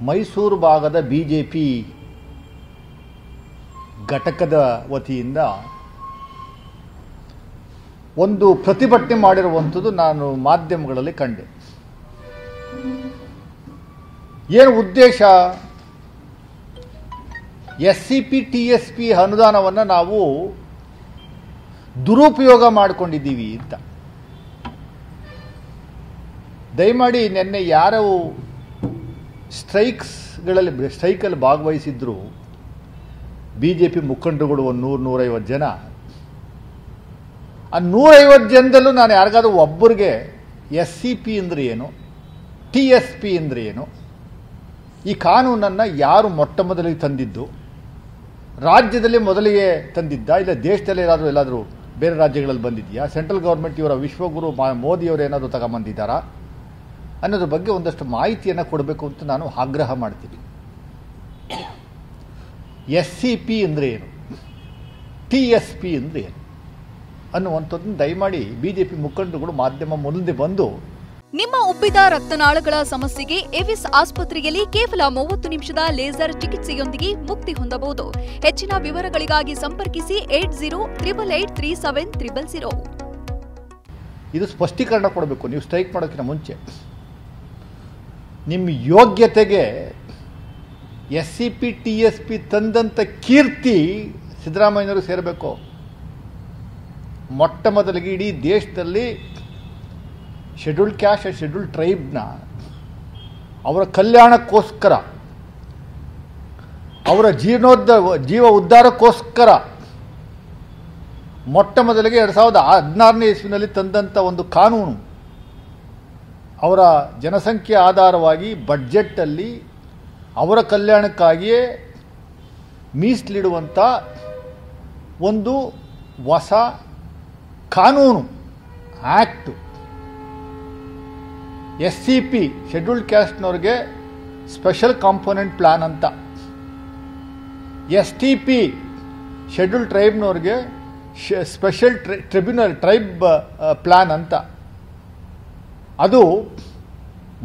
ಮೈಸೂರು ಭಾಗದ BJP ಘಟಕದ ವತಿಯಿಂದ ಒಂದು ಪ್ರತಿಭಟನೆ ಮಾಡಿರುವಂಥದ್ದು ನಾನು ಮಾಧ್ಯಮಗಳಲ್ಲಿ ಕಂಡೆ. ಏನು ಉದ್ದೇಶ? SCP TSP ಅನುದಾನವನ್ನು ನಾವು ದುರುಪಯೋಗ ಮಾಡಿಕೊಂಡಿದ್ದೀವಿ ಅಂತ. ದಯಮಾಡಿ ನಿನ್ನೆ ಯಾರು ಸ್ಟ್ರೈಕಲ್ಲಿ ಭಾಗವಹಿಸಿದ್ರು BJP ಮುಖಂಡರುಗಳು ಒಂದು 100-150 ಜನ. ಆ 150 ಜನದಲ್ಲೂ ನಾನು ಯಾರಿಗಾದ್ರೂ ಒಬ್ಬರಿಗೆ SCP ಅಂದರೆ ಏನು, TSP ಅಂದರೆ ಏನು, ಈ ಕಾನೂನನ್ನು ಯಾರು ಮೊಟ್ಟ ಮೊದಲಿಗೆ ತಂದಿದ್ದು, ರಾಜ್ಯದಲ್ಲಿ ಮೊದಲಿಗೆ ತಂದಿದ್ದ, ಇಲ್ಲ ದೇಶದಲ್ಲಿ ಎಲ್ಲಾದರೂ ಬೇರೆ ರಾಜ್ಯಗಳಲ್ಲಿ ಬಂದಿದೆಯಾ, ಸೆಂಟ್ರಲ್ ಗೌರ್ಮೆಂಟ್ ಇವರ ವಿಶ್ವಗುರು ಮೋದಿಯವರು ಏನಾದರೂ ತಗೊಂಬಂದಿದ್ದಾರಾ ಅನ್ನೋದ್ರ ಬಗ್ಗೆ ಒಂದಷ್ಟು ಮಾಹಿತಿಯನ್ನು ಕೊಡಬೇಕು ಅಂತ ನಾನು ಆಗ್ರಹ ಮಾಡ್ತೀನಿ. SCP ಅಂದರೆ ಏನು, TSP ಅಂದರೆ ಏನು ಅನ್ನುವಂಥದ್ದನ್ನು ದಯಮಾಡಿ BJP ಮುಖಂಡರುಗಳು ಮಾಧ್ಯಮ ಮುಂದೆ ಬಂದು. ನಿಮ್ಮ ಉಬ್ಬಿದ ರಕ್ತನಾಳಗಳ ಸಮಸ್ಯೆಗೆ ಎವಿಸ್ ಆಸ್ಪತ್ರೆಯಲ್ಲಿ ಕೇವಲ 30 ನಿಮಿಷದ ಲೇಸರ್ ಚಿಕಿತ್ಸೆಯೊಂದಿಗೆ ಮುಕ್ತಿ ಹೊಂದಬಹುದು. ಹೆಚ್ಚಿನ ವಿವರಗಳಿಗಾಗಿ ಸಂಪರ್ಕಿಸಿ 8088837300. ಇದು ಸ್ಪಷ್ಟೀಕರಣ ಕೊಡಬೇಕು. ನೀವು ಸ್ಟ್ರೈಕ್ ಮಾಡೋಕ್ಕಿಂತ ಮುಂಚೆ ನಿಮ್ಮ ಯೋಗ್ಯತೆಗೆ SCP TSP ತಂದಂಥ ಕೀರ್ತಿ ಸಿದ್ದರಾಮಯ್ಯನವರು ಸೇರಬೇಕು. ಮೊಟ್ಟ ಮೊದಲಿಗೆ ಇಡೀ ದೇಶದಲ್ಲಿ ಶೆಡ್ಯೂಲ್ಡ್ ಕ್ಯಾಸ್ಟ್ ಶೆಡ್ಯೂಲ್ಡ್ ಟ್ರೈಬ್ನ ಅವರ ಕಲ್ಯಾಣಕ್ಕೋಸ್ಕರ, ಅವರ ಜೀವ ಉದ್ಧಾರಕ್ಕೋಸ್ಕರ ಮೊಟ್ಟ ಮೊದಲಿಗೆ 2016ನೇ ಇಸ್ವಿನಲ್ಲಿ ತಂದಂಥ ಒಂದು ಕಾನೂನು, ಅವರ ಜನಸಂಖ್ಯೆ ಆಧಾರವಾಗಿ ಬಡ್ಜೆಟ್ಟಲ್ಲಿ ಅವರ ಕಲ್ಯಾಣಕ್ಕಾಗಿಯೇ ಮೀಸಲಿಡುವಂಥ ಒಂದು ಹೊಸ ಕಾನೂನು ಆ್ಯಕ್ಟು. SCP ಶೆಡ್ಯೂಲ್ಡ್ ಕ್ಯಾಸ್ಟ್ನವ್ರಿಗೆ ಸ್ಪೆಷಲ್ ಕಾಂಪೋನೆಂಟ್ ಪ್ಲಾನ್ ಅಂತ, STP ಶೆಡ್ಯೂಲ್ಡ್ ಟ್ರೈಬ್ನವ್ರಿಗೆ ಸ್ಪೆಷಲ್ ಟ್ರೈಬ್ ಪ್ಲಾನ್ ಅಂತ. ಅದು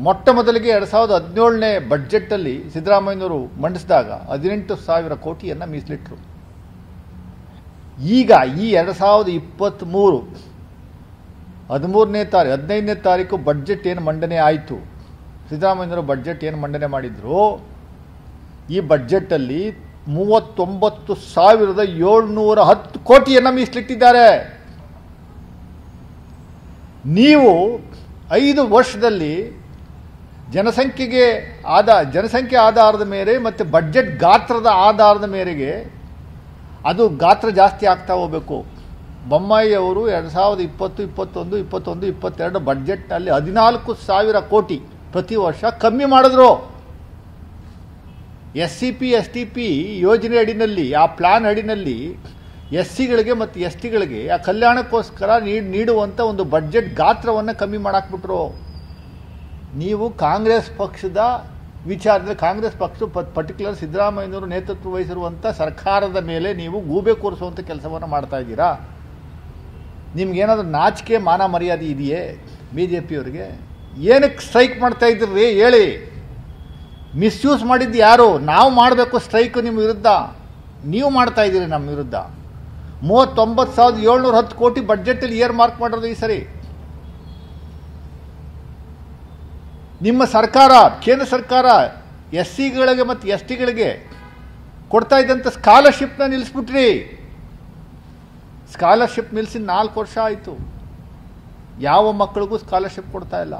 ಮೊಟ್ಟ ಮೊದಲಿಗೆ 2017ನೇ ಬಡ್ಜೆಟ್ಟಲ್ಲಿ ಸಿದ್ದರಾಮಯ್ಯನವರು ಮಂಡಿಸಿದಾಗ 18,000 ಕೋಟಿಯನ್ನು ಮೀಸಲಿಟ್ಟರು. ಈಗ ಈ 2023 15ನೇ ತಾರೀಕು ಬಡ್ಜೆಟ್ ಏನು ಮಂಡನೆ ಆಯಿತು, ಸಿದ್ದರಾಮಯ್ಯನವರು ಬಡ್ಜೆಟ್ ಏನು ಮಂಡನೆ ಮಾಡಿದ್ರು, ಈ ಬಡ್ಜೆಟ್ಟಲ್ಲಿ 39,710 ಕೋಟಿಯನ್ನು ಮೀಸಲಿಟ್ಟಿದ್ದಾರೆ. ನೀವು 5 ವರ್ಷದಲ್ಲಿ ಜನಸಂಖ್ಯೆ ಆಧಾರದ ಮೇಲೆ ಮತ್ತು ಬಡ್ಜೆಟ್ ಗಾತ್ರದ ಆಧಾರದ ಮೇರೆಗೆ ಅದು ಗಾತ್ರ ಜಾಸ್ತಿ ಆಗ್ತಾ ಹೋಗಬೇಕು. ಬೊಮ್ಮಾಯಿ ಅವರು 2020, 21, 21, 22 ಬಡ್ಜೆಟ್ನಲ್ಲಿ 14,000 ಕೋಟಿ ಪ್ರತಿ ವರ್ಷ ಕಮ್ಮಿ ಮಾಡಿದ್ರು. SCP STP ಯೋಜನೆ ಅಡಿನಲ್ಲಿ, ಆ ಪ್ಲಾನ್ ಅಡಿನಲ್ಲಿ SCಗಳಿಗೆ ಮತ್ತು STಗಳಿಗೆ ಆ ಕಲ್ಯಾಣಕ್ಕೋಸ್ಕರ ನೀಡುವಂಥ ಒಂದು ಬಡ್ಜೆಟ್ ಗಾತ್ರವನ್ನು ಕಮ್ಮಿ ಮಾಡಾಕ್ಬಿಟ್ರು. ನೀವು ಕಾಂಗ್ರೆಸ್ ಪಕ್ಷದ ವಿಚಾರದಲ್ಲಿ, ಕಾಂಗ್ರೆಸ್ ಪಕ್ಷ ಪರ್ಟಿಕ್ಯುಲರ್ ಸಿದ್ದರಾಮಯ್ಯನವರು ನೇತೃತ್ವ ವಹಿಸಿರುವಂಥ ಸರ್ಕಾರದ ಮೇಲೆ ನೀವು ಗೂಬೆ ಕೂರಿಸುವಂಥ ಕೆಲಸವನ್ನು ಮಾಡ್ತಾ ಇದ್ದೀರಾ. ನಿಮ್ಗೇನಾದರೂ ನಾಚಿಕೆ ಮಾನ ಮರ್ಯಾದೆ ಇದೆಯೇ BJPಯವರಿಗೆ? ಏನಕ್ಕೆ ಸ್ಟ್ರೈಕ್ ಮಾಡ್ತಾ ಇದ್ದೀರಿ ಹೇಳಿ? ಮಿಸ್ಯೂಸ್ ಮಾಡಿದ್ದು ಯಾರು? ನಾವು ಮಾಡಬೇಕು ಸ್ಟ್ರೈಕು ನಿಮ್ಮ ವಿರುದ್ಧ, ನೀವು ಮಾಡ್ತಾ ಇದ್ದೀರಿ ನಮ್ಮ ವಿರುದ್ಧ. 39,710 ಕೋಟಿ ಬಡ್ಜೆಟಲ್ಲಿ ಇಯರ್ ಮಾರ್ಕ್ ಮಾಡೋದು ಈ ಸರಿ. ನಿಮ್ಮ ಸರ್ಕಾರ, ಕೇಂದ್ರ ಸರ್ಕಾರ SCಗಳಿಗೆ ಮತ್ತು STಗಳಿಗೆ ಕೊಡ್ತಾ ಇದ್ದಂಥ ಸ್ಕಾಲರ್ಶಿಪ್ನ ನಿಲ್ಲಿಸ್ಬಿಟ್ರಿ. ಸ್ಕಾಲರ್ಶಿಪ್ ನಿಲ್ಲಿಸಿ 4 ವರ್ಷ ಆಯಿತು. ಯಾವ ಮಕ್ಕಳಿಗೂ ಸ್ಕಾಲರ್ಶಿಪ್ ಕೊಡ್ತಾ ಇಲ್ಲ.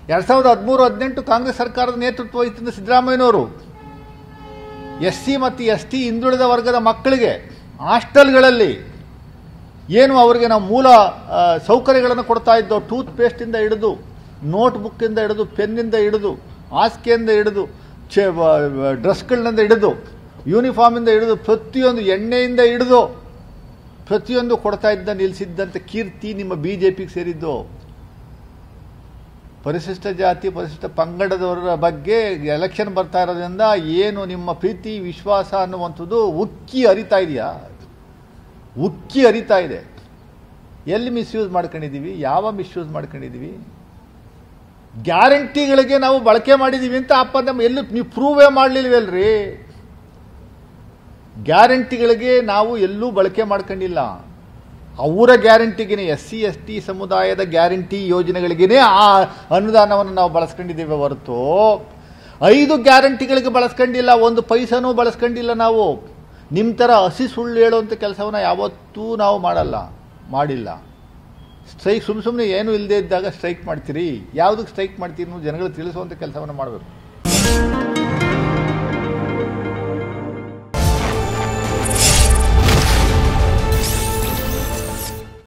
2013-18 ಕಾಂಗ್ರೆಸ್ ಸರ್ಕಾರದ ನೇತೃತ್ವ ವಹಿಸಿದ ಸಿದ್ದರಾಮಯ್ಯನವರು SC ಮತ್ತು ST ಹಿಂದುಳಿದ ವರ್ಗದ ಮಕ್ಕಳಿಗೆ ಹಾಸ್ಟೆಲ್ಗಳಲ್ಲಿ ಏನು ಅವರಿಗೆ ನಾವು ಮೂಲ ಸೌಕರ್ಯಗಳನ್ನು ಕೊಡ್ತಾ ಇದ್ದೋ, ಟೂತ್ ಪೇಸ್ಟಿಂದ ಹಿಡಿದು, ನೋಟ್ಬುಕ್ಕಿಂದ ಹಿಡಿದು, ಪೆನ್ನಿಂದ ಹಿಡಿದು, ಹಾಸಿಗೆಯಿಂದ ಹಿಡಿದು, ಡ್ರೆಸ್ಗಳಿಂದ ಹಿಡಿದು, ಯೂನಿಫಾರ್ಮಿಂದ ಹಿಡಿದು, ಪ್ರತಿಯೊಂದು ಎಣ್ಣೆಯಿಂದ ಹಿಡಿದು ಪ್ರತಿಯೊಂದು ಕೊಡ್ತಾ ಇದ್ದ ನಿಲ್ಲಿಸಿದ್ದಂಥ ಕೀರ್ತಿ ನಿಮ್ಮ BJPಗೆ ಸೇರಿದ್ದು. ಪರಿಶಿಷ್ಟ ಜಾತಿ ಪರಿಶಿಷ್ಟ ಪಂಗಡದವರ ಬಗ್ಗೆ ಎಲೆಕ್ಷನ್ ಬರ್ತಾ ಇರೋದ್ರಿಂದ ಏನು ನಿಮ್ಮ ಪ್ರೀತಿ ವಿಶ್ವಾಸ ಅನ್ನುವಂಥದ್ದು ಉಕ್ಕಿ ಹರಿತಾ ಇದೆಯಾ? ಉಕ್ಕಿ ಹರಿತಾ ಇದೆ. ಎಲ್ಲಿ ಮಿಸ್ಯೂಸ್ ಮಾಡ್ಕೊಂಡಿದ್ದೀವಿ? ಯಾವ ಮಿಸ್ಯೂಸ್ ಮಾಡ್ಕೊಂಡಿದ್ದೀವಿ? ಗ್ಯಾರಂಟಿಗಳಿಗೆ ನಾವು ಬಳಕೆ ಮಾಡಿದ್ದೀವಿ ಅಂತ ನಮ್ಮ ಎಲ್ಲೂ ನೀವು ಪ್ರೂವೇ ಮಾಡಲಿಲ್ವಲ್ರಿ. ಗ್ಯಾರಂಟಿಗಳಿಗೆ ನಾವು ಎಲ್ಲೂ ಬಳಕೆ ಮಾಡ್ಕೊಂಡಿಲ್ಲ. ಅವರ ಗ್ಯಾರಂಟಿಗೇನೆ, SC/ST ಸಮುದಾಯದ ಗ್ಯಾರಂಟಿ ಯೋಜನೆಗಳಿಗೇನೆ ಆ ಅನುದಾನವನ್ನು ನಾವು ಬಳಸ್ಕೊಂಡಿದ್ದೇವೆ ಹೊರತು 5 ಗ್ಯಾರಂಟಿಗಳಿಗೆ ಬಳಸ್ಕೊಂಡಿಲ್ಲ. 1 ಪೈಸನೂ ಬಳಸ್ಕೊಂಡಿಲ್ಲ ನಾವು. ನಿಮ್ಮ ಥರ ಹಸಿ ಸುಳ್ಳು ಹೇಳುವಂಥ ಕೆಲಸವನ್ನು ಯಾವತ್ತೂ ನಾವು ಮಾಡಿಲ್ಲ. ಸ್ಟ್ರೈಕ್ ಸುಮ್ಮನೆ ಏನೂ ಇಲ್ಲದೆ ಇದ್ದಾಗ ಸ್ಟ್ರೈಕ್ ಮಾಡ್ತೀರಿ. ಯಾವುದಕ್ಕೆ ಸ್ಟ್ರೈಕ್ ಮಾಡ್ತೀರಿ? ಜನಗಳಿಗೆ ತಿಳಿಸುವಂಥ ಕೆಲಸವನ್ನು ಮಾಡಬೇಕು.